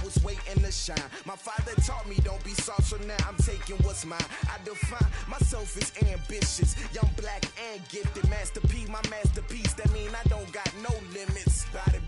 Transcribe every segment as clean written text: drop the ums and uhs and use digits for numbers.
was waiting to shine. My father taught me don't be soft, so now I'm taking what's mine. I define myself as ambitious, young, black, and gifted. Masterpiece, my masterpiece, that mean I don't got no limits. Bout it,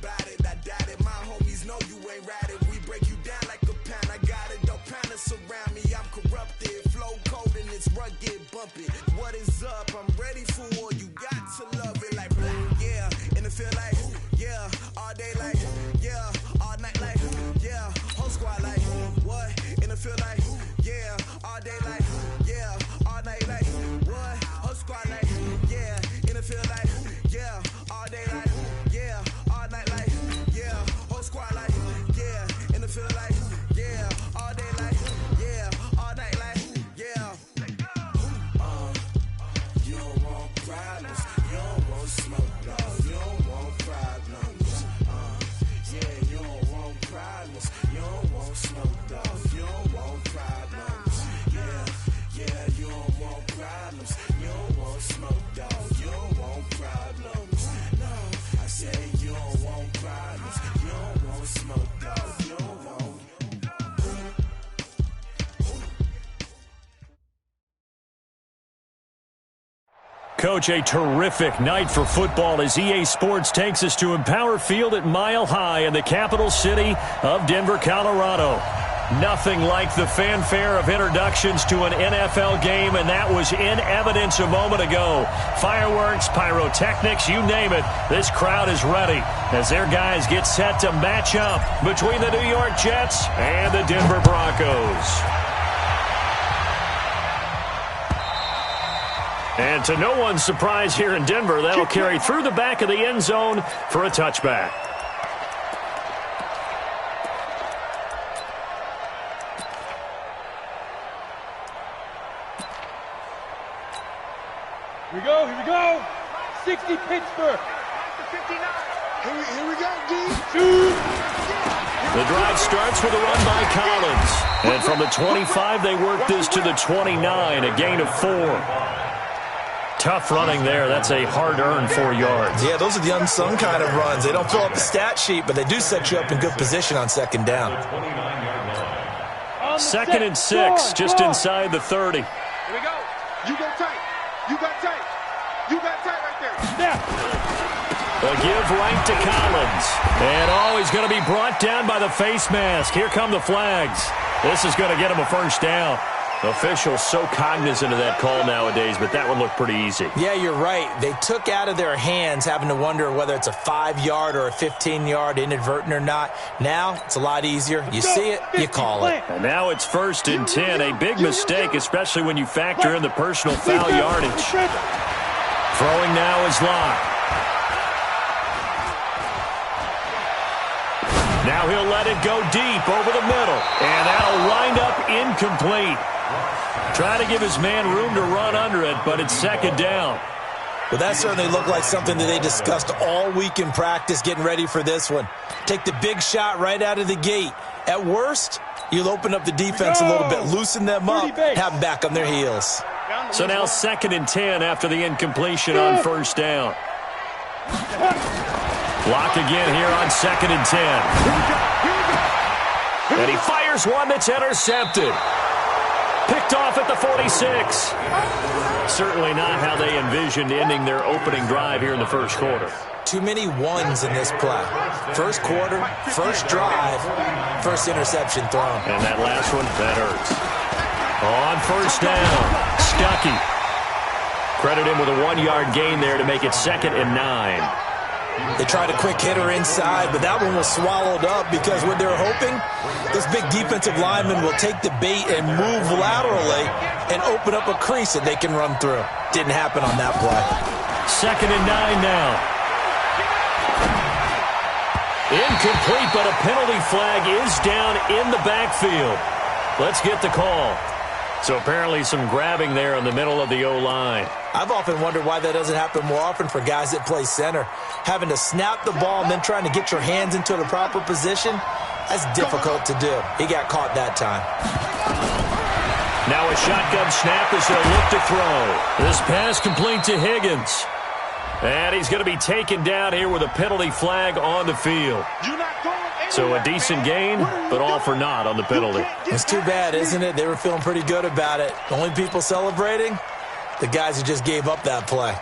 I doubt it. My homies know you ain't ride it. We break you down like a pound. I got it, don't pound us around me. I'm corrupted, flow cold and it's rugged, bumpy. What is up? I'm ready for war. You got to love it like black, yeah. And it feel like, yeah, all day like, yeah, all night like, yeah, whole squad like, what? And it feel like, yeah, all day like, yeah, all night like, what? Whole squad like, yeah, and it feel like, yeah, all day like, yeah, all night like, yeah, whole squad like, yeah, and it feel like, yeah, all day like, yeah, all night like, yeah. You don't want problems, you don't want smoke, dog, you don't want problems. Yeah, you don't want problems, you don't want smoke, dog, you don't want problems. Yeah, you don't want problems, you don't want smoke, dog, you don't want problems. No, I say you don't want problems, you don't want smoke, dog, you don't want. Coach, a terrific night for football as EA Sports takes us to Empower Field at Mile High in the capital city of Denver, Colorado. Nothing like the fanfare of introductions to an NFL game, and that was in evidence a moment ago. Fireworks, pyrotechnics, you name it. This crowd is ready as their guys get set to match up between the New York Jets and the Denver Broncos. And to no one's surprise here in Denver, that'll carry through the back of the end zone for a touchback. Here we go. 60 Pittsburgh. Here we go, D. The drive starts with a run by Collins. And from the 25, they work this to the 29, a gain of 4. Tough running there. That's a hard-earned 4 yards. Yeah, those are the unsung kind of runs. They don't fill up the stat sheet, but they do set you up in good position on second down. 2nd and 6, just inside the 30. Here we go. You go tight. You got tight. You got tight right there. Snap. A give right to Collins. And, he's going to be brought down by the face mask. Here come the flags. This is going to get him a first down. Officials so cognizant of that call nowadays, but that one looked pretty easy. Yeah, you're right. They took out of their hands having to wonder whether it's a 5-yard or a 15-yard, inadvertent or not. Now, it's a lot easier. You see it, you call it. And now it's 1st and 10. A big mistake, especially when you factor in the personal foul yardage. Throwing now is Locke. Now he'll let it go deep over the middle. And that'll wind up incomplete. Try to give his man room to run under it, but it's 2nd down. Well, that certainly looked like something that they discussed all week in practice getting ready for this one. Take the big shot right out of the gate. At worst, you'll open up the defense a little bit, loosen them up, have them back on their heels. So now 2nd and 10 after the incompletion on 1st down. Block again here on 2nd and 10. And he fires one that's intercepted. Picked off at the 46. Certainly not how they envisioned ending their opening drive here in the first quarter. Too many ones in this play. First quarter, first drive, first interception thrown. And that last one, that hurts. On 1st down, Stuckey. Credit him with a 1-yard gain there to make it 2nd and 9. They tried a quick hitter inside, but that one was swallowed up because what they're hoping, this big defensive lineman will take the bait and move laterally and open up a crease that they can run through. Didn't happen on that play. 2nd and 9 now. Incomplete, but a penalty flag is down in the backfield. Let's get the call. So apparently some grabbing there in the middle of the O-line. I've often wondered why that doesn't happen more often for guys that play center. Having to snap the ball and then trying to get your hands into the proper position, that's difficult to do. He got caught that time. Now a shotgun snap as they'll look to throw. This pass complete to Higgins. And he's going to be taken down here with a penalty flag on the field. You're not going So a decent gain, but all for naught on the penalty. It's too bad, isn't it? They were feeling pretty good about it. The only people celebrating, the guys who just gave up that play.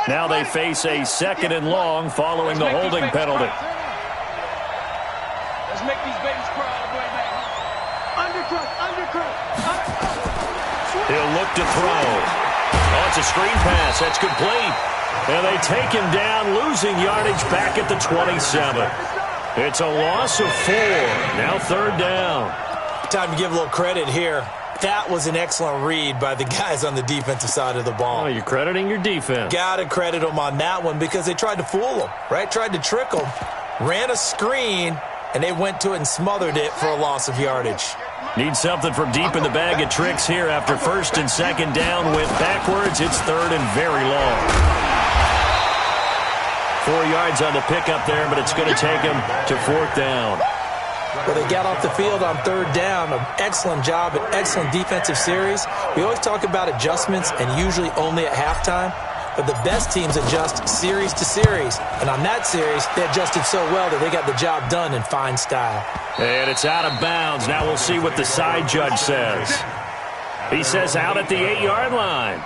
Now they face a 2nd and long following the holding penalty. Let's make these babies cry all the way now. Undercut. He'll look to throw. Oh, it's a screen pass. That's complete. And they take him down, losing yardage back at the 27. It's a loss of 4. Now 3rd down. Time to give a little credit here. That was an excellent read by the guys on the defensive side of the ball. Oh, you're crediting your defense. Got to credit them on that one because they tried to fool them, right? Tried to trick them. Ran a screen, and they went to it and smothered it for a loss of yardage. Need something from deep in the bag of tricks here after 1st and 2nd down. Went backwards. It's 3rd and very long. 4 yards on the pickup there, but it's going to take him to 4th down. Well, they got off the field on 3rd down. An excellent job, an excellent defensive series. We always talk about adjustments and usually only at halftime. But the best teams adjust series to series. And on that series, they adjusted so well that they got the job done in fine style. And it's out of bounds. Now we'll see what the side judge says. He says out at the 8-yard line.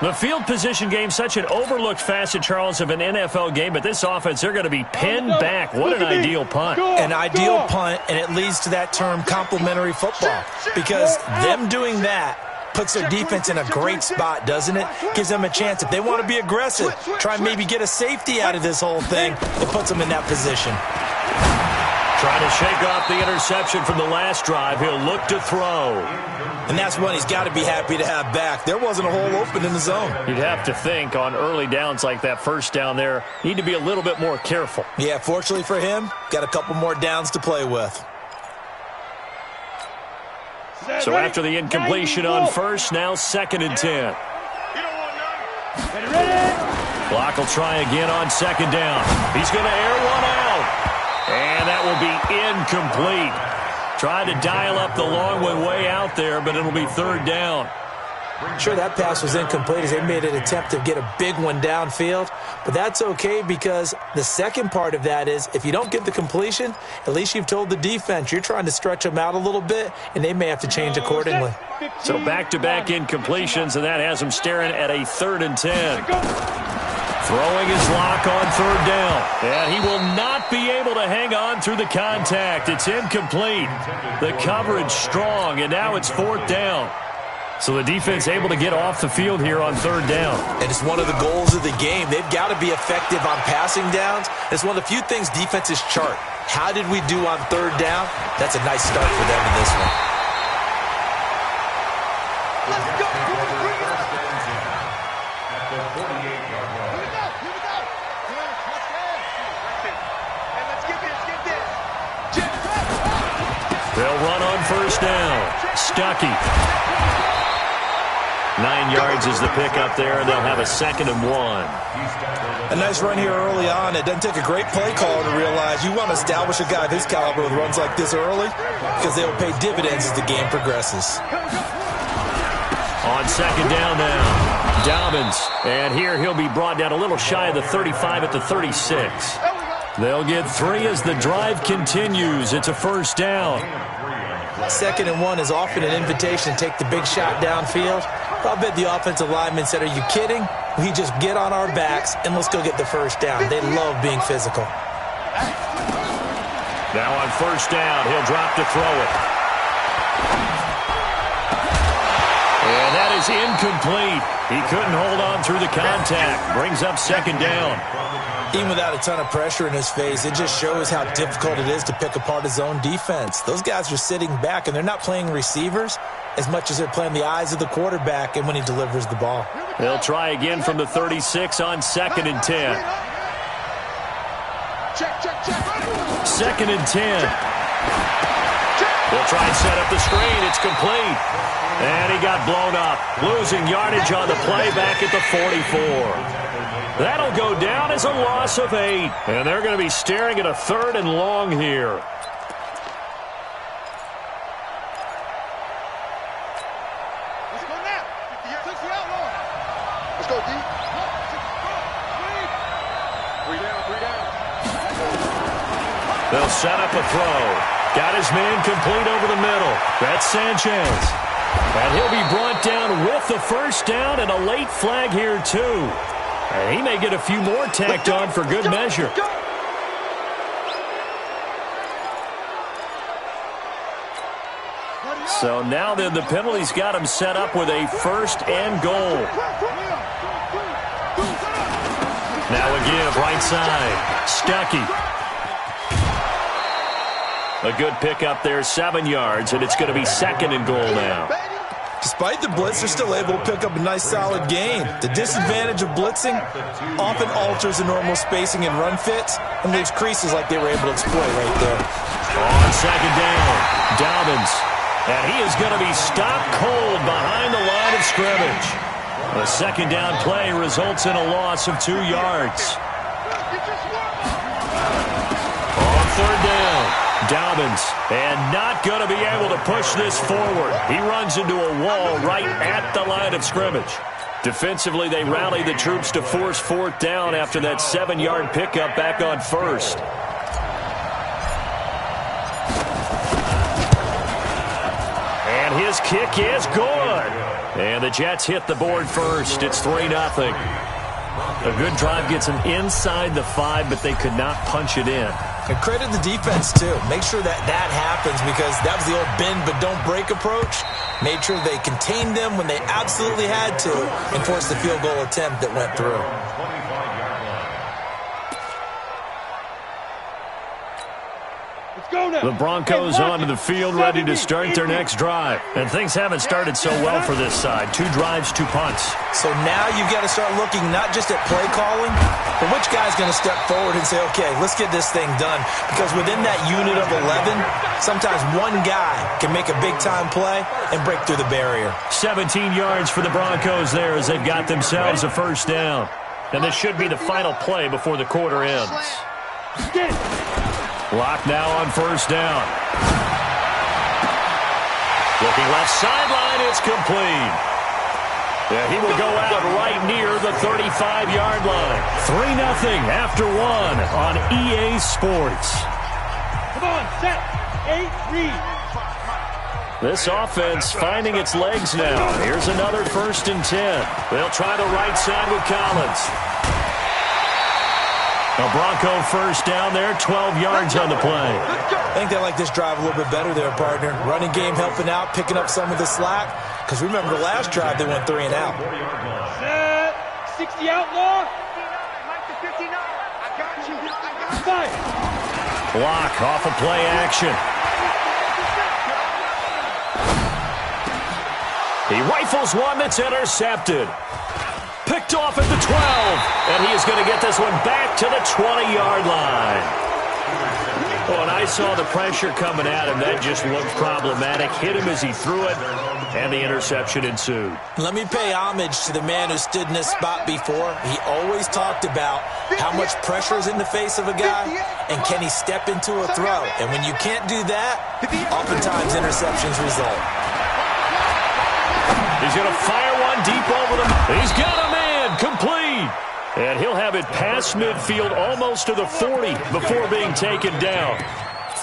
The field position game, such an overlooked facet, Charles, of an NFL game. But this offense, they're going to be pinned back. What an ideal punt. An ideal punt, and it leads to that term complementary football. Because them doing that puts their defense in a great spot, doesn't it? Gives them a chance. If they want to be aggressive, try and maybe get a safety out of this whole thing, it puts them in that position. Trying to shake off the interception from the last drive. He'll look to throw. And that's one he's got to be happy to have back. There wasn't a hole open in the zone. You'd have to think on early downs like that 1st down there, need to be a little bit more careful. Yeah, fortunately for him, got a couple more downs to play with. So after the incompletion on 1st, now 2nd and 10. Block will try again on 2nd down. He's going to air one out. And that will be incomplete. Tried to dial up the long one way out there, but it'll be 3rd down. Sure, that pass was incomplete as they made an attempt to get a big one downfield. But that's okay because the second part of that is if you don't get the completion, at least you've told the defense you're trying to stretch them out a little bit, and they may have to change accordingly. So back-to-back incompletions, and that has them staring at a 3rd and 10. Throwing his lock on 3rd down. And he will not be able to hang on through the contact. It's incomplete. The coverage strong, and now it's 4th down. So the defense able to get off the field here on 3rd down. And it's one of the goals of the game. They've got to be effective on passing downs. It's one of the few things defenses chart. How did we do on 3rd down? That's a nice start for them in this one. Let's go. They'll run on 1st down. Stuckey. 9 yards is the pickup there, and they'll have a 2nd and 1. A nice run here early on. It doesn't take a great play call to realize you want to establish a guy of his caliber with runs like this early because they will pay dividends as the game progresses. On 2nd down now, Dobbins. And here he'll be brought down a little shy of the 35 at the 36. They'll get 3 as the drive continues. It's a 1st down. 2nd and 1 is often an invitation to take the big shot downfield. I'll bet the offensive lineman said, are you kidding? We just get on our backs and let's go get the 1st down. They love being physical. Now on 1st down, he'll drop to throw it. And that is incomplete. He couldn't hold on through the contact. Brings up 2nd down. Even without a ton of pressure in his face, it just shows how difficult it is to pick apart his own defense. Those guys are sitting back, and they're not playing receivers as much as they're playing the eyes of the quarterback and when he delivers the ball. They'll try again from the 36 on 2nd and 10. 2nd and 10. They'll try and set up the screen. It's complete. And he got blown up. Losing yardage on the play back at the 44. That'll go down as a loss of 8. And they're going to be staring at a 3rd and long here. Let's go, D. 3 down. They'll set up a throw. Got his man complete over the middle. That's Sanchez. And he'll be brought down with the first down and a late flag here, too. And he may get a few more tacked on for good measure. So now then, the penalty's got him set up with a first and goal. Now a give, right side. Stuckey. A good pickup there, 7 yards, and it's going to be second and goal now. Despite the blitz, they're still able to pick up a nice, solid gain. The disadvantage of blitzing often alters the normal spacing and run fits and leaves creases like they were able to exploit right there. On second down, Dobbins. And he is going to be stopped cold behind the line of scrimmage. The second down play results in a loss of 2 yards. On third down, Dobbins, and not going to be able to push this forward. He runs into a wall right at the line of scrimmage. Defensively, they rally the troops to force fourth down after that 7-yard pickup back on first. And his kick is good. And the Jets hit the board first. It's 3-0. A good drive gets them inside the 5, but they could not punch it in. And credit the defense, too. Make sure that happens because that was the old bend but don't break approach. Made sure they contained them when they absolutely had to and forced the field goal attempt that went through. The Broncos onto the field ready to start their next drive. And things haven't started so well for this side. 2 drives, 2 punts. So now you've got to start looking not just at play calling, but which guy's going to step forward and say, okay, let's get this thing done. Because within that unit of 11, sometimes one guy can make a big-time play and break through the barrier. 17 yards for the Broncos there as they've got themselves a first down. And this should be the final play before the quarter ends. Lock now on first down. Looking left sideline, it's complete. Yeah, he will go out right near the 35-yard line. 3-0 after 1 on EA Sports. Come on, set, 8, read. This offense finding its legs now. Here's another 1st and 10. They'll try the right side with Collins. A Bronco first down there, 12 yards on the play. I think they like this drive a little bit better there, partner. Running game helping out, picking up some of the slack. Because remember the last drive, they went 3 and out. Set, 60 outlaw. 5. Block off of play action. He rifles one that's intercepted. Picked off at the 12, and he is going to get this one back to the 20-yard line. Oh, and I saw the pressure coming at him. That just looked problematic. Hit him as he threw it, and the interception ensued. Let me pay homage to the man who stood in this spot before. He always talked about how much pressure is in the face of a guy, and can he step into a throw. And when you can't do that, oftentimes interceptions result. He's going to fire one deep over them. He's got a man complete. And he'll have it past midfield almost to the 40 before being taken down.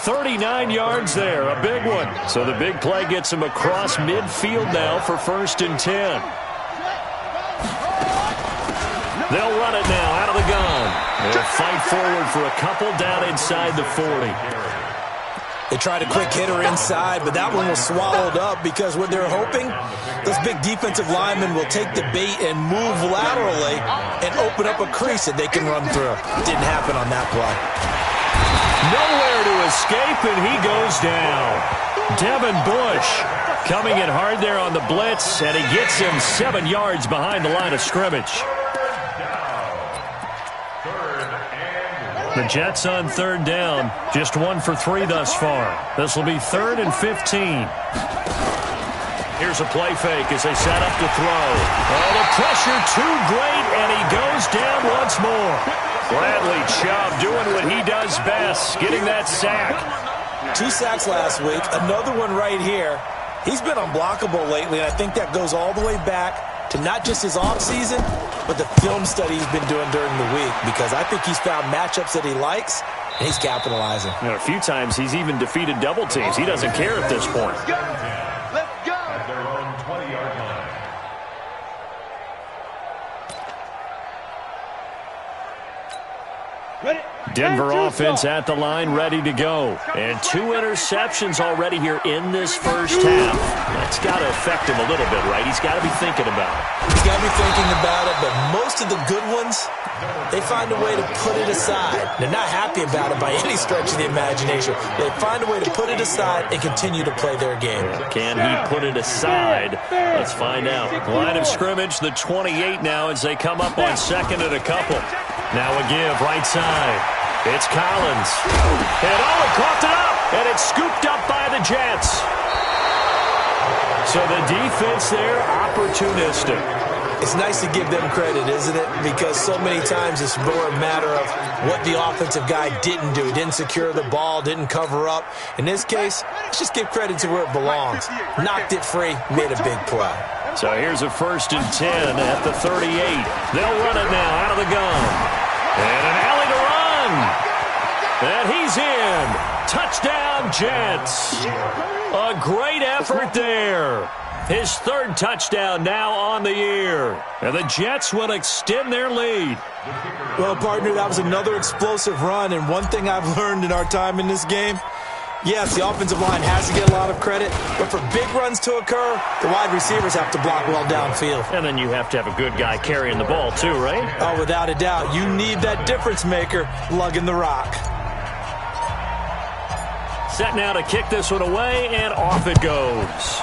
39 yards there, a big one. So the big play gets him across midfield now for 1st and 10. They'll run it now out of the gun. They'll fight forward for a couple down inside the 40. They tried a quick hitter inside, but that one was swallowed up because what they're hoping, those big defensive linemen will take the bait and move laterally and open up a crease that they can run through. Didn't happen on that play. Nowhere to escape, and he goes down. Devin Bush coming in hard there on the blitz, and he gets him 7 yards behind the line of scrimmage. The Jets on 3rd down, just 1 for 3 thus far. This will be 3rd and 15. Here's a play fake as they set up to throw. Oh, the pressure too great, and he goes down once more. Bradley Chubb doing what he does best, getting that sack. 2 sacks last week, another one right here. He's been unblockable lately, and I think that goes all the way back to not just his offseason, but the film study he's been doing during the week, because I think he's found matchups that he likes, and he's capitalizing. You know, a few times he's even defeated double teams. He doesn't care at this point. Let's go. At their own 20-yard line. Ready? Denver offense at the line, ready to go. And 2 interceptions already here in this first half. That's got to affect him a little bit, right? He's got to be thinking about it. He's got to be thinking about it, but most of the good ones, they find a way to put it aside. They're not happy about it by any stretch of the imagination. They find a way to put it aside and continue to play their game. Can he put it aside? Let's find out. Line of scrimmage, the 28 now as they come up on second and a couple. Now a give, right side. It's Collins. And he coughed it up, and it's scooped up by the Jets. So the defense there, opportunistic. It's nice to give them credit, isn't it? Because so many times it's more a matter of what the offensive guy didn't do. He didn't secure the ball, didn't cover up. In this case, let's just give credit to where it belongs. Knocked it free, made a big play. So here's a 1st and 10 at the 38. They'll run it now out of the gun. And an alley to run. And he's in. Touchdown, Jets. A great effort there. His 3rd touchdown now on the year. And the Jets will extend their lead. Well, partner, that was another explosive run. And one thing I've learned in our time in this game, yes, the offensive line has to get a lot of credit, but for big runs to occur, the wide receivers have to block well downfield. And then you have to have a good guy carrying the ball too, right? Oh, without a doubt. You need that difference maker lugging the rock. Set now to kick this one away, and off it goes.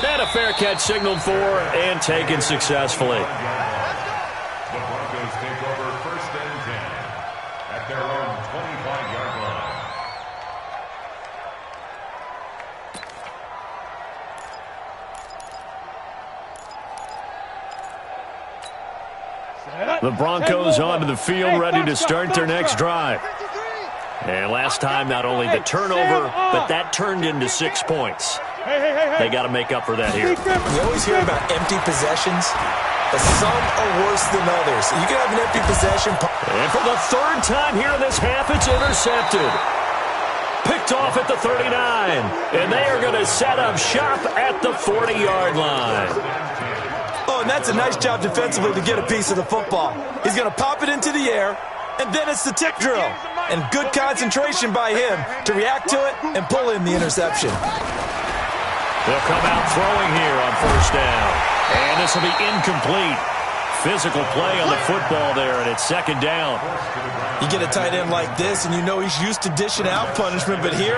And a fair catch signaled for and taken successfully. The Broncos take over 1st and 10 at their own 25-yard line. The Broncos onto the field, ready to start their next drive. And last time, not only the turnover, but that turned into 6 points. They got to make up for that here. You always hear about empty possessions, but some are worse than others. You can have an empty possession. And for the 3rd time here in this half, it's intercepted. Picked off at the 39. And they are going to set up shop at the 40-yard line. Oh, and that's a nice job defensively to get a piece of the football. He's going to pop it into the air, and then it's the tip drill. And good concentration by him to react to it and pull in the interception. They'll come out throwing here on 1st down. And this will be incomplete. Physical play on the football there, and it's 2nd down. You get a tight end like this, and you know he's used to dishing out punishment, but here,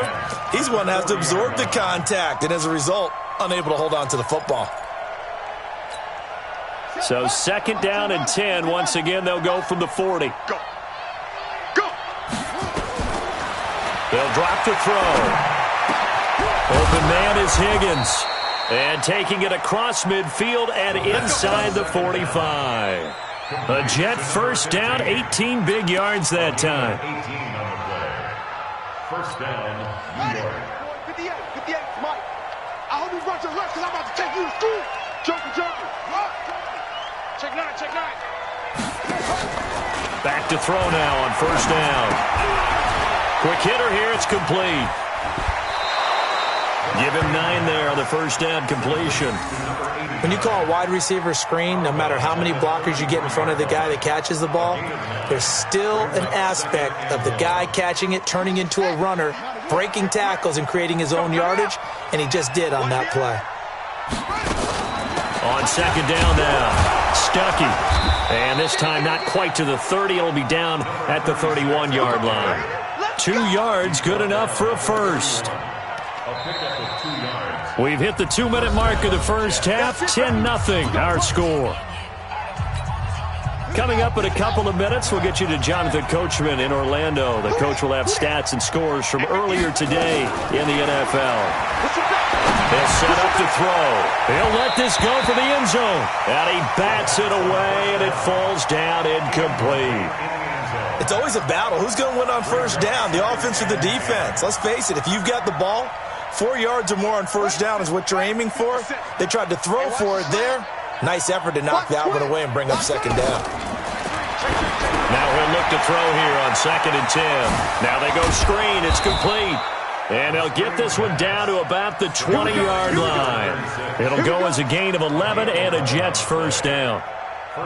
he's one that has to absorb the contact, and as a result, unable to hold on to the football. So 2nd down and 10. Once again, they'll go from the 40. Go. Go. They'll drop to throw. Open man is Higgins. And taking it across midfield and inside the 45. A Jet 1st down, 18 big yards that time. 18 on the play. 1st down, New York. 58, Mike. I hope you brought your lunch because I'm about to take you to school. Joker. Check 9. Back to throw now on 1st down. Quick hitter here, it's complete. Give him 9 there on the 1st down completion. When you call a wide receiver screen, no matter how many blockers you get in front of the guy that catches the ball, there's still an aspect of the guy catching it, turning into a runner, breaking tackles and creating his own yardage, and he just did on that play. On 2nd down now, Stuckey. And this time not quite to the 30. It'll be down at the 31-yard line. 2 yards, good enough for a first. We've hit the 2-minute mark of the first half. 10-0 our score. Coming up in a couple of minutes, we'll get you to Jonathan Coachman in Orlando. The coach will have stats and scores from earlier today in the NFL. They'll set up to throw. He'll let this go for the end zone. And he bats it away, and it falls down incomplete. It's always a battle. Who's going to win on 1st down, the offense or the defense? Let's face it, if you've got the ball, 4 yards or more on first down is what you're aiming for. They tried to throw for it there. Nice effort to knock that one away and bring up second down. Now he'll look to throw here on 2nd and 10. Now they go screen. It's complete. And they'll get this one down to about the 20-yard line. It'll go as a gain of 11 and a Jets first down.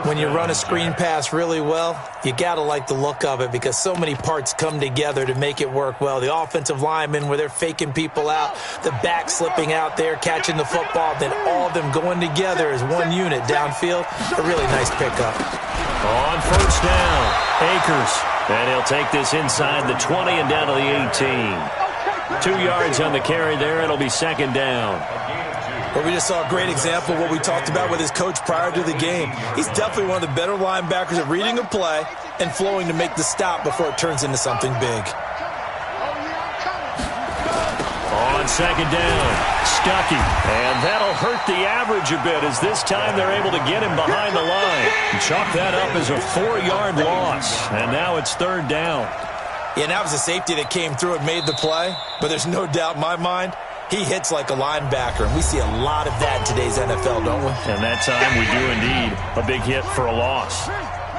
When you run a screen pass really well, you got to like the look of it because so many parts come together to make it work well. The offensive linemen where they're faking people out, the back slipping out there, catching the football, then all of them going together as one unit downfield. A really nice pickup. On first down, Akers. And he'll take this inside the 20 and down to the 18. 2 yards on the carry there. It'll be second down. Well, we just saw a great example of what we talked about with his coach prior to the game. He's definitely one of the better linebackers at reading a play and flowing to make the stop before it turns into something big. On second down, Stuckey. And that'll hurt the average a bit as this time they're able to get him behind the line. And chalk that up as a 4-yard loss. And now it's third down. Yeah, and that was a safety that came through and made the play. But there's no doubt in my mind, he hits like a linebacker, and we see a lot of that in today's NFL, don't we? And that time we do indeed. A big hit for a loss.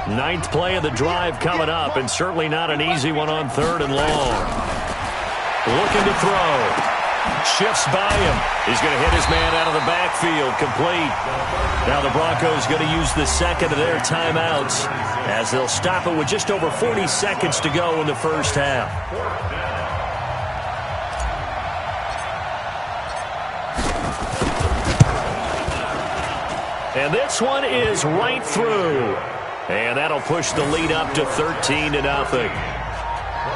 9th play of the drive coming up, and certainly not an easy one on 3rd and long. Looking to throw. Shifts by him. He's going to hit his man out of the backfield. Complete. Now the Broncos going to use the second of their timeouts as they'll stop it with just over 40 seconds to go in the first half. And this one is right through. And that'll push the lead up to 13-0.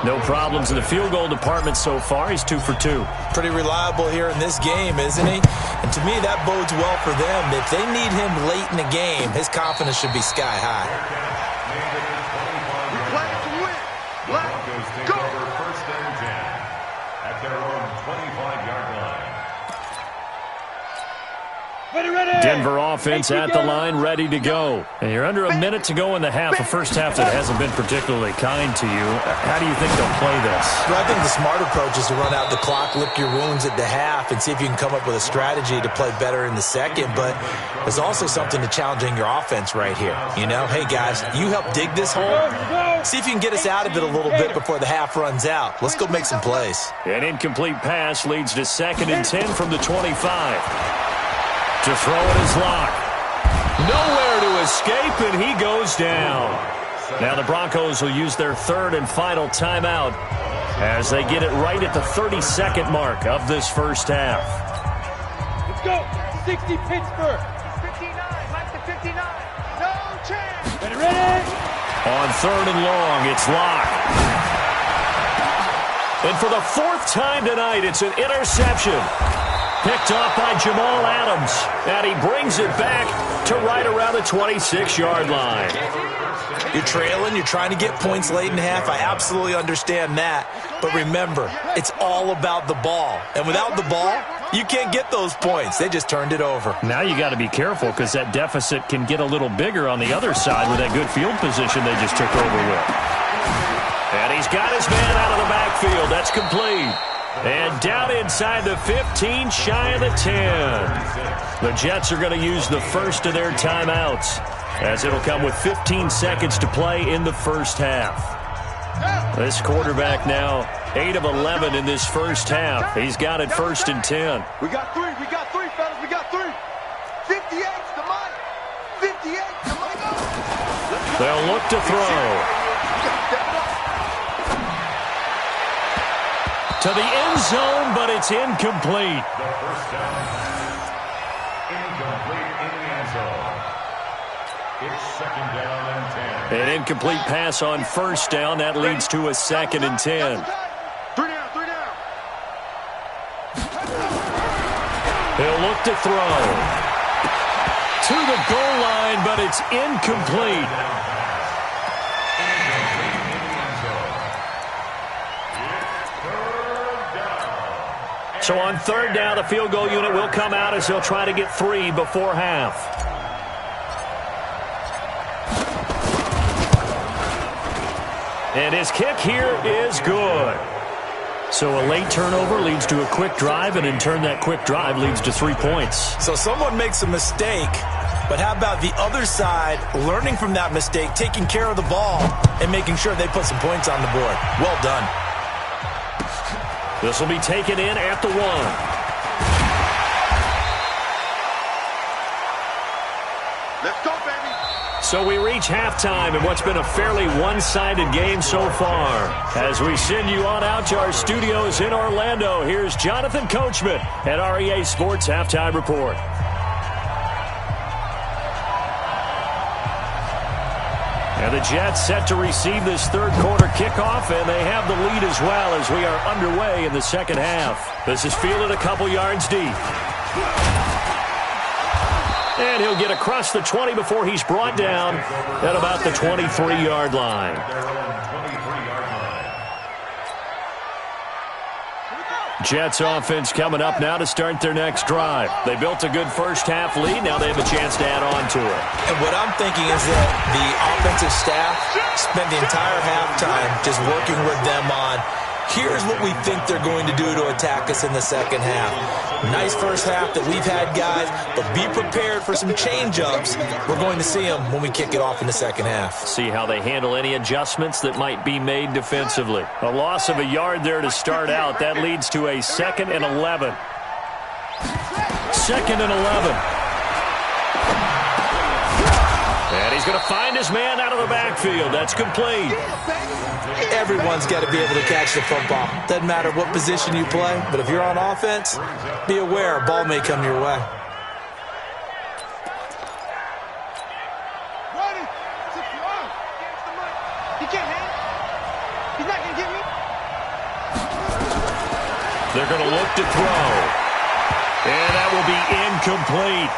No problems in the field goal department so far. He's 2 for 2. Pretty reliable here in this game, isn't he? And to me, that bodes well for them. If they need him late in the game, his confidence should be sky high. Plan to win. Broncos take over 1st and 10 at their own 25-yard line. Denver offense at the line, ready to go. And you're under a minute to go in the half, a first half that hasn't been particularly kind to you. How do you think they'll play this? Well, I think the smart approach is to run out the clock, lick your wounds at the half, and see if you can come up with a strategy to play better in the second. But there's also something to challenging your offense right here. You know, hey, guys, you help dig this hole. See if you can get us out of it a little bit before the half runs out. Let's go make some plays. An incomplete pass leads to 2nd and 10 from the 25. To throw it is Locke. Nowhere to escape, and he goes down. Now the Broncos will use their 3rd and final timeout as they get it right at the 32nd mark of this first half. Let's go. 60 Pittsburgh. 59. Like the 59. No chance. Ready? On 3rd and long, it's Locke. And for the 4th time tonight, it's an interception. Picked off by Jamal Adams. And he brings it back to right around the 26-yard line. You're trailing. You're trying to get points late in half. I absolutely understand that. But remember, it's all about the ball. And without the ball, you can't get those points. They just turned it over. Now you got to be careful because that deficit can get a little bigger on the other side with that good field position they just took over with. And he's got his man out of the backfield. That's complete. And down inside the 15, shy of the 10. The Jets are going to use the first of their timeouts as it'll come with 15 seconds to play in the first half. This quarterback now 8 of 11 in this first half. He's got it 1st and 10. We got three, fellas. We got 3. 58's the money. 58's the money. They'll look to throw. To the end zone, but it's incomplete. The first down. Incomplete in the end zone. It's 2nd down and 10. An incomplete pass on 1st down. That leads to a 2nd and 10. 3 down. He'll look to throw. To the goal line, but it's incomplete. So on 3rd down, the field goal unit will come out as they'll try to get 3 before half. And his kick here is good. So a late turnover leads to a quick drive, and in turn that quick drive leads to 3 points. So someone makes a mistake, but how about the other side learning from that mistake, taking care of the ball, and making sure they put some points on the board? Well done. This will be taken in at the 1. Let's go, baby. So we reach halftime in what's been a fairly one-sided game so far. As we send you on out to our studios in Orlando, here's Jonathan Coachman at our EA Sports Halftime Report. And the Jets set to receive this third quarter kickoff, and they have the lead as well as we are underway in the second half. This is fielded a couple yards deep. And he'll get across the 20 before he's brought down at about the 23-yard line. Jets offense coming up now to start their next drive. They built a good first-half lead. Now they have a chance to add on to it. And what I'm thinking is that the offensive staff spent the entire halftime just working with them on, here's what we think they're going to do to attack us in the second half. Nice first half that we've had, guys, but be prepared for some change-ups. We're going to see them when we kick it off in the second half. See how they handle any adjustments that might be made defensively. A loss of a yard there to start out. That leads to a 2nd and 11. 2nd and 11. And he's going to find his man out of the backfield. That's complete. Everyone's got to be able to catch the football. Doesn't matter what position you play, but if you're on offense, be aware a ball may come your way. They're going to look to throw. And that will be incomplete.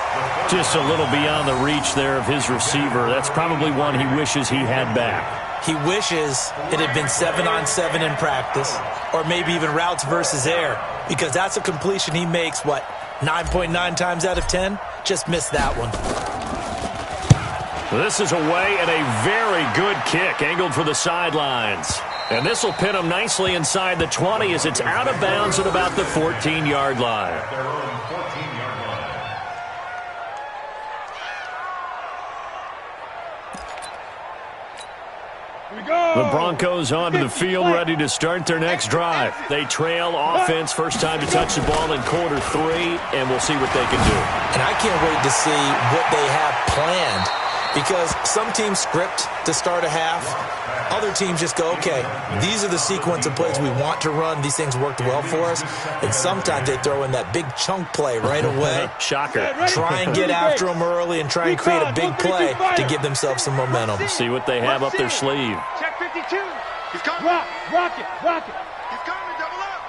Just a little beyond the reach there of his receiver. That's probably one he wishes he had back. He wishes it had been 7-on-7 in practice, or maybe even routes versus air, because that's a completion he makes, 9.9 times out of 10? Just missed that one. This is away and a very good kick, angled for the sidelines. And this will pin him nicely inside the 20 as it's out of bounds at about the 14-yard line. The Broncos onto the field, ready to start their next drive. They trail offense, first time to touch the ball in quarter 3, and we'll see what they can do. And I can't wait to see what they have planned, because some teams script to start a half. Other teams just go, okay, these are the sequence of plays we want to run. These things worked well for us. And sometimes they throw in that big chunk play right away. Shocker. Try and get after them early and try and create a big play to give themselves some momentum. See what they have up their sleeve. Check 52. He's coming. Rock it. He's coming. Double up.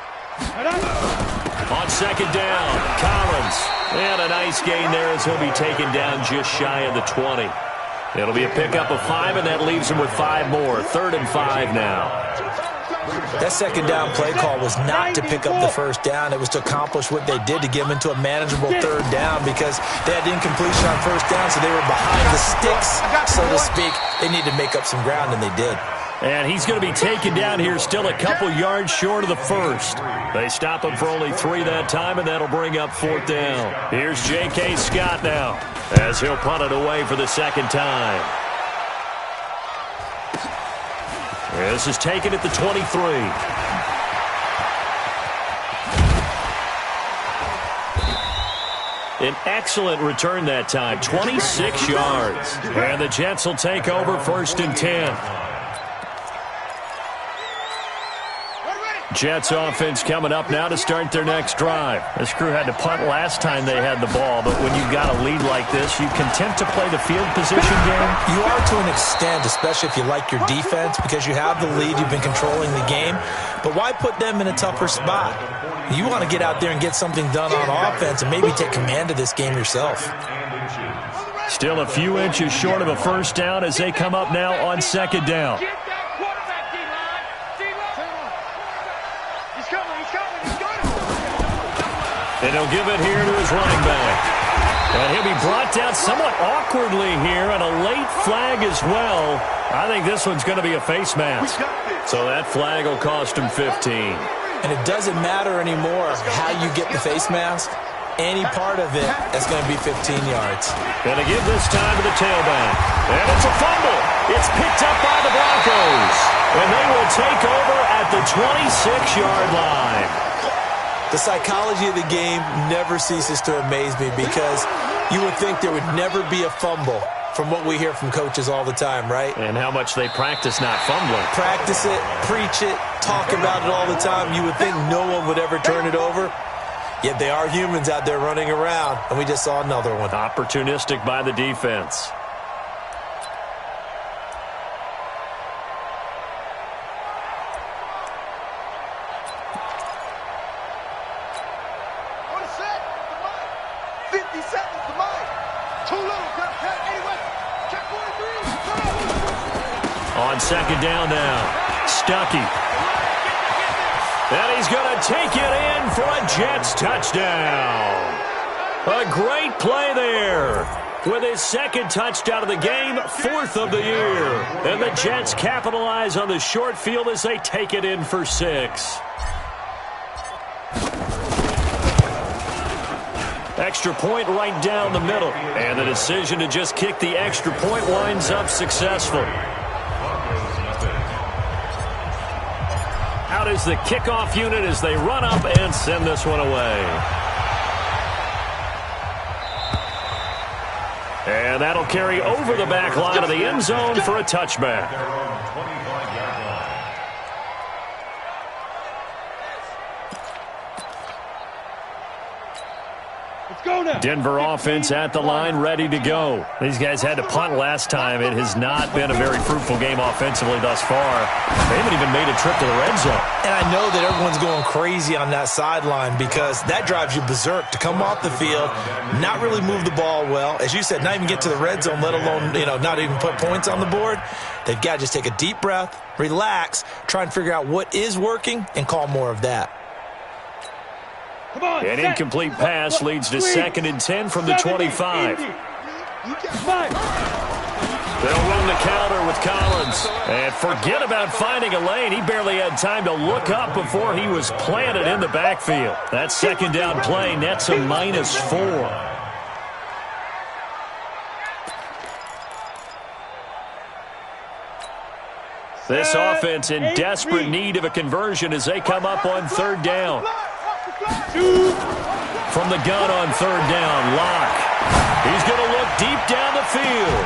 On second down, Collins. And a nice gain there as he'll be taken down just shy of the 20. It'll be a pickup of 5, and that leaves him with 5 more. 3rd and 5 now. That second down play call was not to pick up the first down. It was to accomplish what they did, to get them into a manageable 3rd down, because they had incompletion on first down, so they were behind the sticks, so to speak. They needed to make up some ground, and they did. And he's going to be taken down here still a couple yards short of the first. They stop him for only 3 that time, and that'll bring up 4th down. Here's J.K. Scott now as he'll punt it away for the second time. This is taken at the 23. An excellent return that time, 26 yards. And the Jets will take over 1st and 10. Jets offense coming up now to start their next drive. This crew had to punt last time they had the ball, but when you've got a lead like this, you content to play the field position game? You are to an extent, especially if you like your defense, because you have the lead, you've been controlling the game. But why put them in a tougher spot? You want to get out there and get something done on offense and maybe take command of this game yourself. Still a few inches short of a first down as they come up now on second down. And he'll give it here to his running back. And he'll be brought down somewhat awkwardly here, and a late flag as well. I think this one's going to be a face mask. So that flag will cost him 15. And it doesn't matter anymore how you get the face mask. Any part of it, that's going to be 15 yards. Going to give this time to the tailback. And it's a fumble. It's picked up by the Broncos. And they will take over at the 26-yard line. The psychology of the game never ceases to amaze me because you would think there would never be a fumble from what we hear from coaches all the time, right? And how much they practice not fumbling. Practice it, preach it, talk about it all the time. You would think no one would ever turn it over. Yet they are humans out there running around, and we just saw another one. Opportunistic by the defense. On second down now, Stuckey. And he's going to take it in for a Jets touchdown. A great play there. With his second touchdown of the game, 4th of the year. And the Jets capitalize on the short field as they take it in for 6. Extra point right down the middle. And the decision to just kick the extra point winds up successful. Out is the kickoff unit as they run up and send this one away. And that'll carry over the back line of the end zone for a touchback. Denver offense at the line, ready to go. These guys had to punt last time. It has not been a very fruitful game offensively thus far. They haven't even made a trip to the red zone. And I know that everyone's going crazy on that sideline because that drives you berserk to come off the field, not really move the ball well. As you said, not even get to the red zone, let alone, not even put points on the board. They've got to just take a deep breath, relax, try and figure out what is working, and call more of that. An incomplete pass leads to 2nd and 10 from the 25. They'll run the counter with Collins. And forget about finding a lane. He barely had time to look up before he was planted in the backfield. That second down play nets a -4. This offense in desperate need of a conversion as they come up on 3rd down. From the gun on 3rd down, Locke. He's going to look deep down the field.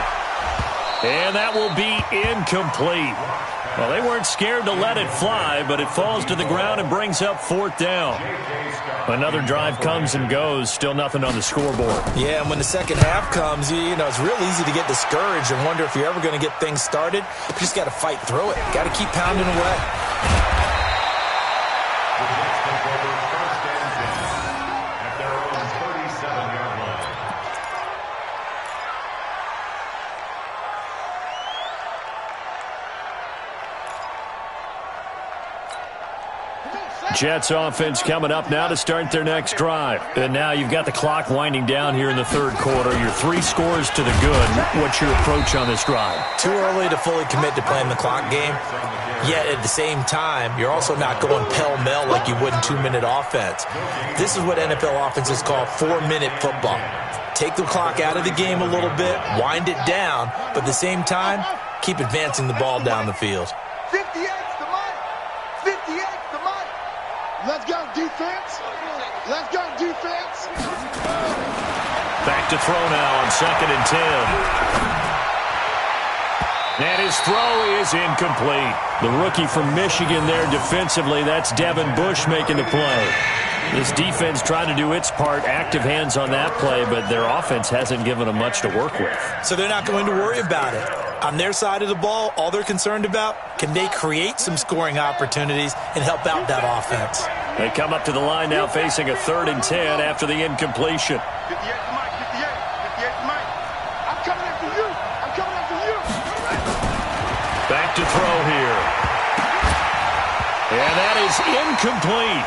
And that will be incomplete. Well, they weren't scared to let it fly, but it falls to the ground and brings up 4th down. Another drive comes and goes, still nothing on the scoreboard. Yeah, and when the second half comes, it's real easy to get discouraged and wonder if you're ever going to get things started. You just got to fight through it. Got to keep pounding away. Jets offense coming up now to start their next drive. And now you've got the clock winding down here in the 3rd quarter. You're 3 scores to the good. What's your approach on this drive? Too early to fully commit to playing the clock game. Yet at the same time, you're also not going pell-mell like you would in 2-minute offense. This is what NFL offenses call 4-minute football. Take the clock out of the game a little bit, wind it down, but at the same time, keep advancing the ball down the field. 58's the money. 58's the money. Let's go, defense. Let's go, defense. Back to throw now on 2nd and 10. And his throw is incomplete. The rookie from Michigan there defensively, that's Devin Bush making the play. This defense tried to do its part, active hands on that play, but their offense hasn't given them much to work with. So they're not going to worry about it. On their side of the ball, all they're concerned about, can they create some scoring opportunities and help out that offense? They come up to the line now facing a 3rd and 10 after the incompletion. 58 Mike, 58 Mike. I'm coming after you. I'm coming after you. Back to throw here. And that is incomplete.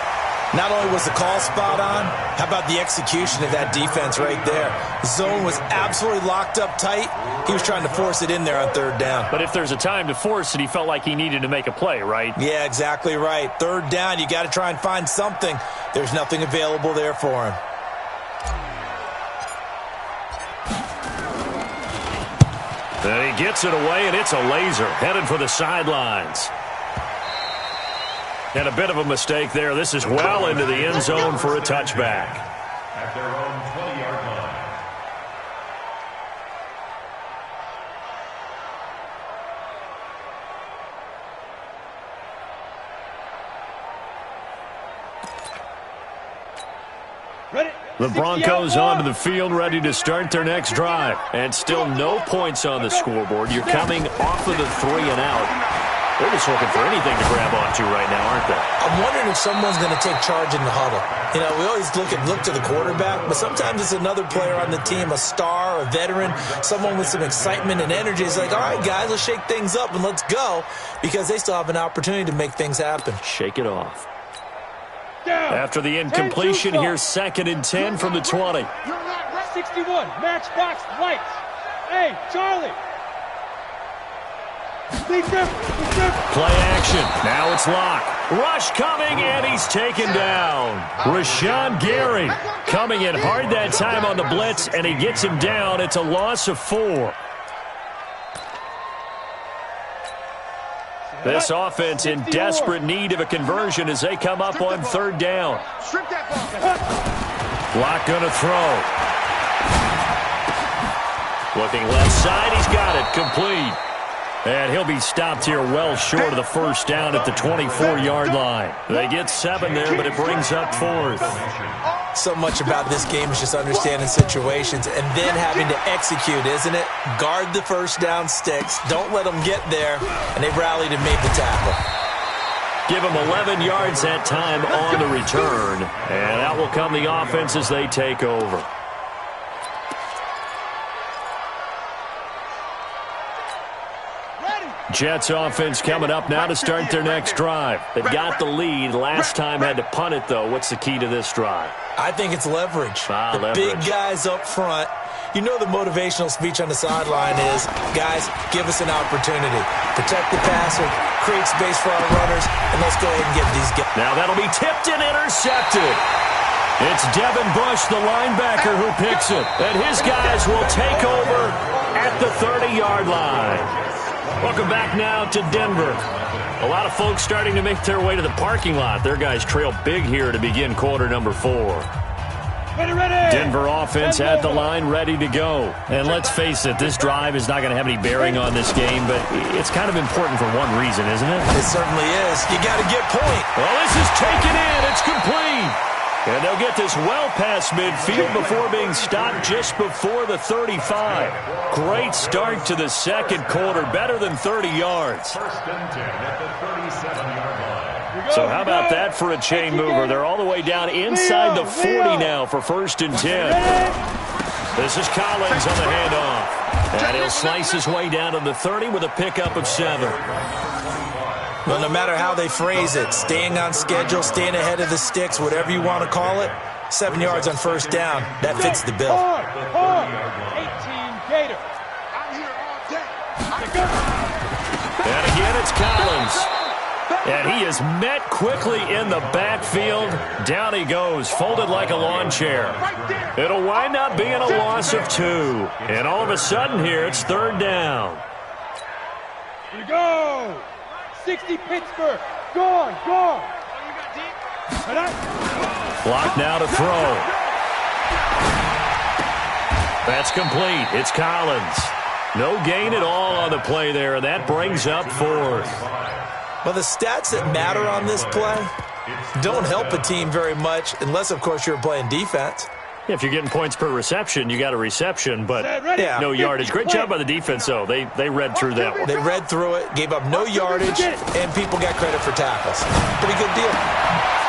Not only was the call spot on, how about the execution of that defense right there? The zone was absolutely locked up tight. He was trying to force it in there on third down. But if there's a time to force it, he felt like he needed to make a play, right? Yeah, exactly right. Third down, you got to try and find something. There's nothing available there for him. And he gets it away, and it's a laser headed for the sidelines. And a bit of a mistake there. This is well into the end zone for a touchback. At their own 20-yard line. The Broncos onto the field, ready to start their next drive. And still no points on the scoreboard. You're coming off of the 3 and out. They're just looking for anything to grab onto right now, aren't they? I'm wondering if someone's going to take charge in the huddle. You know, we always look to the quarterback, but sometimes it's another player on the team, a star, a veteran, someone with some excitement and energy. It's like, all right, guys, let's shake things up and let's go, because they still have an opportunity to make things happen. Shake it off. After the incompletion, here's 2nd and 10 from the 20. 61, matchbox lights. Hey, Charlie. Play action. Now it's locked. Rush coming, and he's taken down. Rashawn Gary coming in hard that time on the blitz, and he gets him down. It's a loss of 4. This offense in desperate need of a conversion as they come up on 3rd down. Block going to throw. Looking left side, he's got it. Complete. And he'll be stopped here well short of the 1st down at the 24-yard line. They get 7 there, but it brings up 4th. So much about this game is just understanding situations and then having to execute, isn't it? Guard the 1st down sticks. Don't let them get there. And they rallied and made the tackle. Give them 11 yards that time on the return. And out will come the offense as they take over. Jets offense coming up now to start their next drive. They've got the lead. Last time had to punt it, though. What's the key to this drive? I think it's leverage. The leverage. Big guys up front. You know the motivational speech on the sideline is, guys, give us an opportunity. Protect the passer, create space for our runners, and let's go ahead and get these guys. Now that'll be tipped and intercepted. It's Devin Bush, the linebacker, who picks it. And his guys will take over at the 30-yard line. Welcome back now to Denver. A lot of folks starting to make their way to the parking lot. Their guys trail big here to begin quarter number 4. Denver offense at the line, ready to go. And let's face it, this drive is not going to have any bearing on this game, but it's kind of important for one reason, isn't it? It certainly is. You got to get point. Well, this is taken in. It's complete. And they'll get this well past midfield before being stopped just before the 35. Great start to the 2nd quarter, better than 30 yards. 1st and 10 at the 37-yard line. So how about that for a chain mover? They're all the way down inside the 40 now for 1st and 10. This is Collins on the handoff. And he'll slice his way down to the 30 with a pickup of 7. Well, no matter how they phrase it, staying on schedule, staying ahead of the sticks, whatever you want to call it, 7 yards on 1st down, that fits the bill. 18 Gator. And again, it's Collins. And he is met quickly in the backfield. Down he goes, folded like a lawn chair. It'll wind up being a loss of 2. And all of a sudden here, it's 3rd down. Here we go. 60 Pittsburgh. Gone. Clock now to throw. That's complete. It's Collins. No gain at all on the play there, and that brings up 4th. Well, the stats that matter on this play don't help a team very much unless, of course, you're playing defense. If you're getting points per reception, you got a reception, but no yardage. Great job by the defense, though. They read through that one. They read through it, gave up no yardage, and people got credit for tackles. Pretty good deal.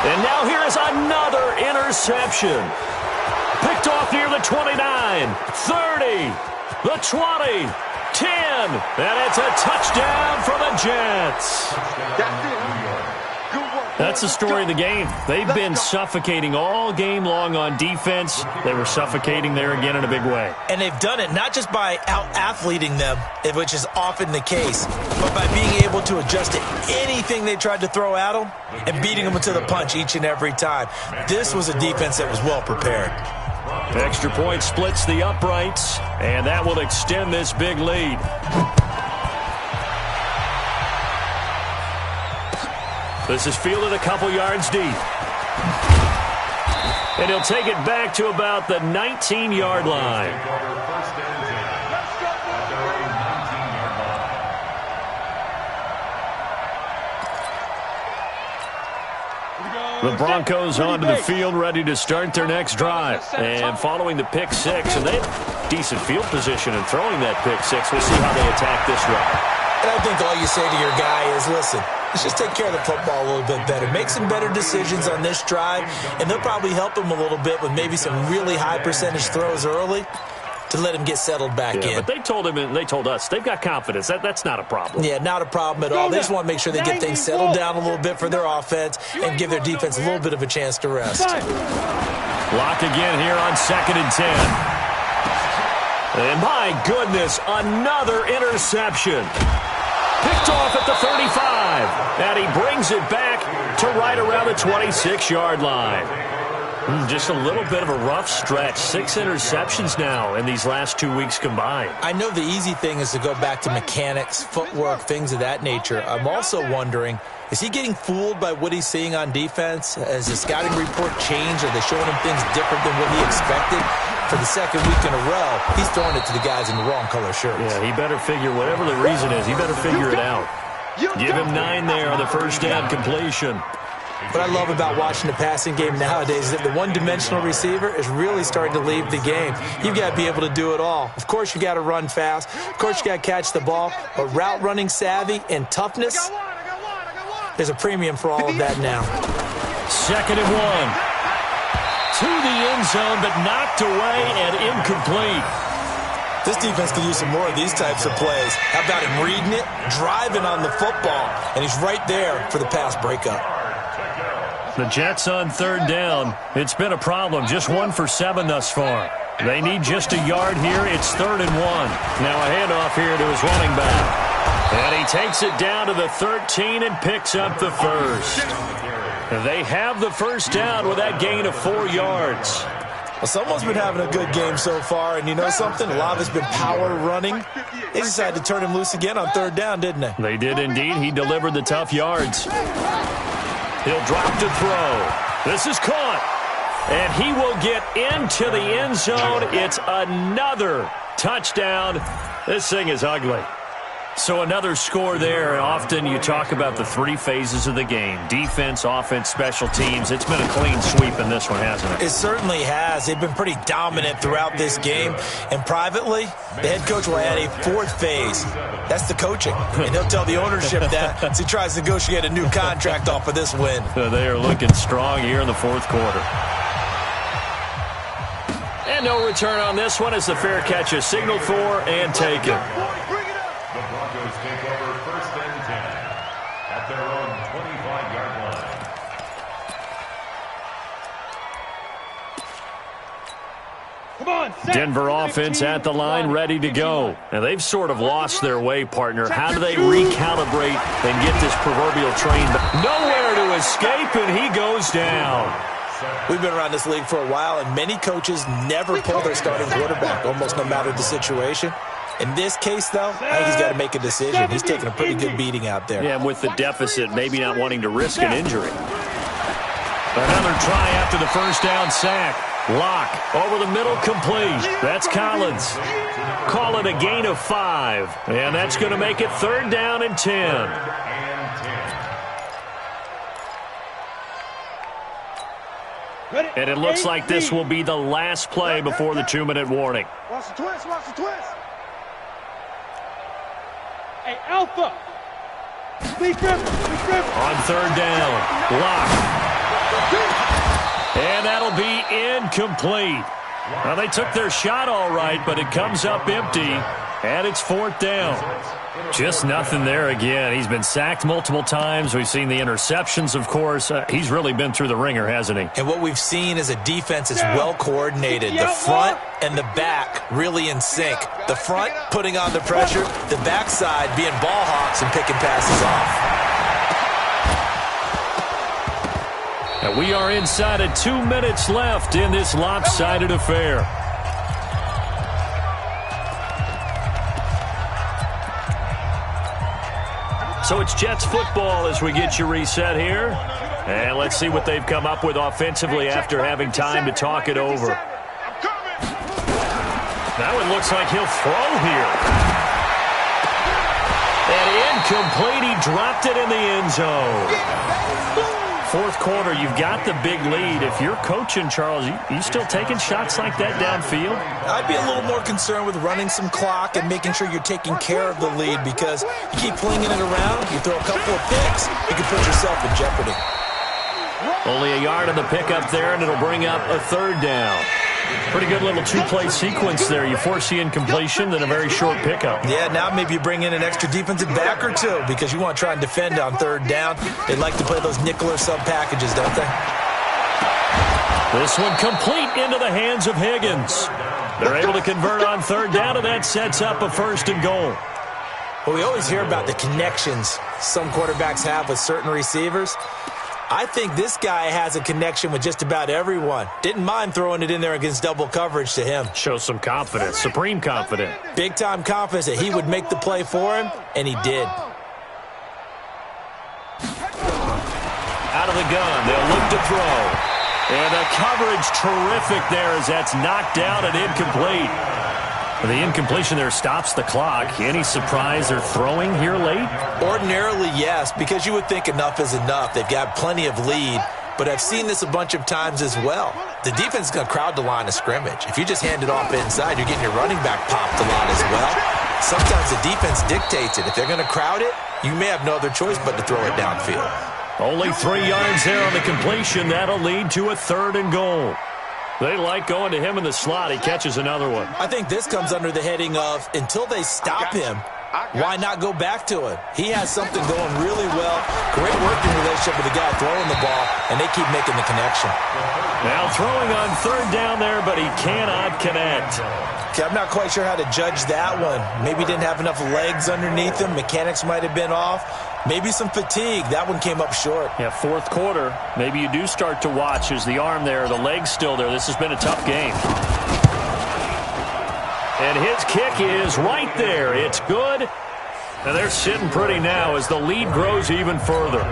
And now here is another interception. Picked off near the 29, 30, the 20, 10, and it's a touchdown for the Jets. That's it. Good work. That's the story of the game. They've been suffocating all game long on defense. They were suffocating there again in a big way. And they've done it not just by out-athleting them, which is often the case, but by being able to adjust to anything they tried to throw at them and beating them to the punch each and every time. This was a defense that was well prepared. Extra point splits the uprights, and that will extend this big lead. This is fielded a couple yards deep. And he'll take it back to about the 19-yard line. The Broncos onto the field, ready to start their next drive. And following the pick six, and they have decent field position in throwing that pick six. We'll see how they attack this drive. And I think all you say to your guy is, listen, let's just take care of the football a little bit better. Make some better decisions on this drive, and they'll probably help him a little bit with maybe some really high percentage throws early to let him get settled back in. But they told him, and they told us, they've got confidence. That's not a problem. Yeah, not a problem at all. They just want to make sure they get things settled down a little bit for their offense and give their defense a little bit of a chance to rest. Lock again here on 2nd and 10. And my goodness, another interception. Picked off at the 35. And he brings it back to right around the 26-yard line. Just a little bit of a rough stretch. 6 interceptions now in these last 2 weeks combined. I know the easy thing is to go back to mechanics, footwork, things of that nature. I'm also wondering, is he getting fooled by what he's seeing on defense? Has the scouting report changed? Are they showing him things different than what he expected? For the second week in a row, he's throwing it to the guys in the wrong color shirts. Yeah, he better figure, whatever the reason is, he better figure it out. Give him 9 there on the first down completion. What I love about watching the passing game nowadays is that the one-dimensional receiver is really starting to leave the game. You've got to be able to do it all. Of course, you got to run fast. Of course, you got to catch the ball. But route running savvy and toughness, there's a premium for all of that now. 2nd and 1. To the end zone, but knocked away and incomplete. This defense could use some more of these types of plays. How about him reading it, driving on the football, and he's right there for the pass breakup. The Jets on 3rd down. It's been a problem. Just 1 for 7 thus far. They need just a yard here. It's 3rd and 1. Now a handoff here to his running back. And he takes it down to the 13 and picks up the first. They have the first down with that gain of 4 yards. Well, someone's been having a good game so far, and you know something? A lot of it's been power running. They decided to turn him loose again on 3rd down, didn't they? They did indeed. He delivered the tough yards. He'll drop to throw. This is caught. And he will get into the end zone. It's another touchdown. This thing is ugly. So another score there. Often you talk about the 3 phases of the game. Defense, offense, special teams. It's been a clean sweep in this one, hasn't it? It certainly has. They've been pretty dominant throughout this game. And privately, the head coach will add a 4th phase. That's the coaching. And he'll tell the ownership that as he tries to negotiate a new contract off of this win. They are looking strong here in the 4th quarter. And no return on this one as the fair catch is signaled for and taken. The Broncos take over 1st and 10 at their own 25-yard line. Come on, set. Denver offense at the line, ready to go. And they've sort of lost their way, partner. How do they recalibrate and get this proverbial train? Nowhere to escape, and he goes down. We've been around this league for a while, and many coaches never pull their starting quarterback, almost no matter the situation. In this case, though, I think he's got to make a decision. He's taking a pretty good beating out there. Yeah, and with the deficit, maybe not wanting to risk an injury. Another try after the first down sack. Lock over the middle, complete. That's Collins. Call it a gain of 5. And that's going to make it 3rd down and 10. And it looks like this will be the last play before the 2-minute warning. Watch the twist, watch the twist. Hey, Alpha. Speed grip. On 3rd down, Lock. And that'll be incomplete. Well, they took their shot all right, but it comes up empty. And it's 4th down. Just nothing there again. He's been sacked multiple times. We've seen the interceptions, of course. He's really been through the ringer, hasn't he? And what we've seen is a defense is well coordinated. The front and the back really in sync. The front putting on the pressure, the backside being ball hawks and picking passes off. And we are inside of 2 minutes left in this lopsided affair. So it's Jets football as we get you reset here. And let's see what they've come up with offensively after having time to talk it over. Now it looks like he'll throw here. And incomplete. He dropped it in the end zone. 4th quarter, you've got the big lead. If you're coaching, Charles, you still taking shots like that downfield? I'd be a little more concerned with running some clock and making sure you're taking care of the lead, because you keep flinging it around, you throw a couple of picks, you can put yourself in jeopardy. Only a yard on the pickup there, and it'll bring up a 3rd down. Pretty good little 2-play sequence there. You force the incompletion, then a very short pickup. Yeah, now maybe you bring in an extra defensive back or two because you want to try and defend on 3rd down. They like to play those nickel or sub packages, don't they? This one complete into the hands of Higgins. They're able to convert on 3rd down, and that sets up a 1st and goal. Well, we always hear about the connections some quarterbacks have with certain receivers. I think this guy has a connection with just about everyone. Didn't mind throwing it in there against double coverage to him. Shows some confidence, supreme confidence. Big-time confidence that he would make the play for him, and he did. Out of the gun, they'll look to throw. And the coverage terrific there as that's knocked down and incomplete. The incompletion there stops the clock. Any surprise they're throwing here late? Ordinarily, yes, because you would think enough is enough. They've got plenty of lead, but I've seen this a bunch of times as well. The defense is going to crowd the line of scrimmage. If you just hand it off inside, you're getting your running back popped a lot as well. Sometimes the defense dictates it. If they're going to crowd it, you may have no other choice but to throw it downfield. Only 3 yards there on the completion. That'll lead to a 3rd and goal. They like going to him in the slot. He catches another one. I think this comes under the heading of, until they stop him, why not go back to him? He has something going really well. Great working relationship with the guy throwing the ball, and they keep making the connection. Now throwing on 3rd down there, but he cannot connect. Okay, I'm not quite sure how to judge that one. Maybe he didn't have enough legs underneath him. Mechanics might have been off. Maybe some fatigue. That one came up short. Yeah, 4th quarter. Maybe you do start to watch as the arm there, the leg's still there. This has been a tough game. And his kick is right there. It's good. And they're sitting pretty now as the lead grows even further.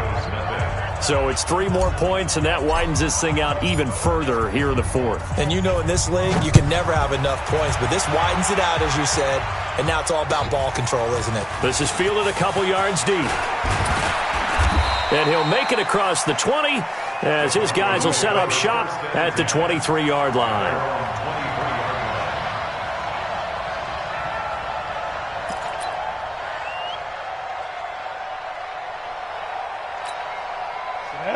So it's 3 more points, and that widens this thing out even further here in the 4th. And you know, in this league, you can never have enough points, but this widens it out, as you said, and now it's all about ball control, isn't it? This is fielded a couple yards deep. And he'll make it across the 20 as his guys will set up shop at the 23-yard line.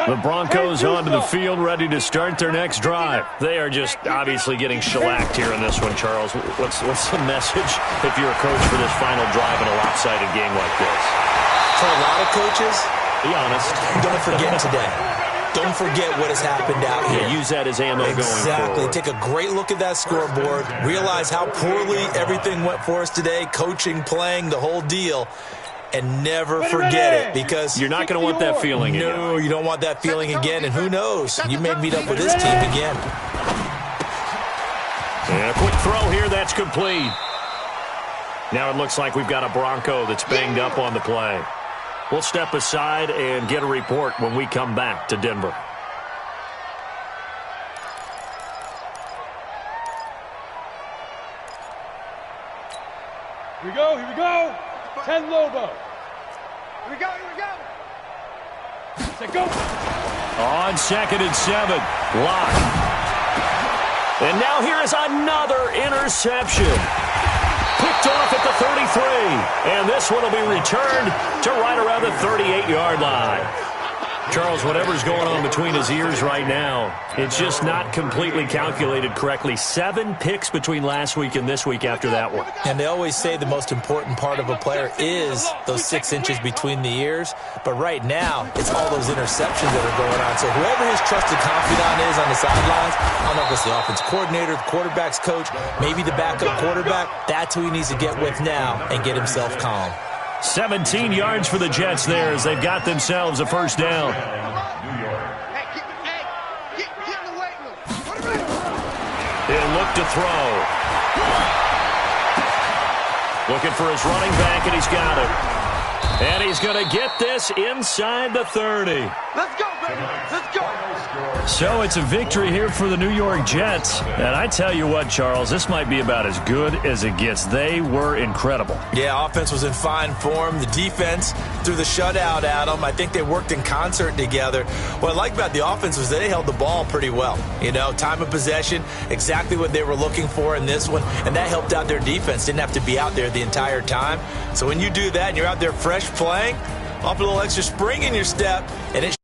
The Broncos onto the field, ready to start their next drive. They are just obviously getting shellacked here in this one, Charles. What's the message if you're a coach for this final drive in a lopsided game like this? For a lot of coaches, be honest. Don't forget today. Don't forget what has happened out here. Yeah, use that as ammo going forward. Exactly. Take a great look at that scoreboard. Realize how poorly everything went for us today. Coaching, playing, the whole deal. And never forget it, because you're not going to want that feeling again. No, you don't want that feeling again, and who knows? You may meet up with this team again. And a quick throw here, that's complete. Now it looks like we've got a Bronco that's banged up on the play. We'll step aside and get a report when we come back to Denver. Here we go, here we go. 10 Lobo. Here we go, here we go. Set, go. On 2nd and 7. Lock. And now here is another interception. Picked off at the 33. And this one will be returned to right around the 38-yard line. Charles, whatever's going on between his ears right now, it's just not completely calculated correctly. 7 picks between last week and this week after that one. And they always say the most important part of a player is those 6 inches between the ears. But right now, it's all those interceptions that are going on. So whoever his trusted confidant is on the sidelines, I don't know if it's the offensive coordinator, the quarterback's coach, maybe the backup quarterback, that's who he needs to get with now and get himself calm. 17 yards for the Jets there as they've got themselves a first down. He'll look to throw. Looking for his running back, and he's got it. And he's going to get this inside the 30. Let's go, baby. Let's go. So it's a victory here for the New York Jets. And I tell you what, Charles, this might be about as good as it gets. They were incredible. Yeah, offense was in fine form. The defense threw the shutout at them. I think they worked in concert together. What I like about the offense was they held the ball pretty well. You know, time of possession, exactly what they were looking for in this one. And that helped out their defense. Didn't have to be out there the entire time. So when you do that and you're out there fresh playing, off a little extra spring in your step, and it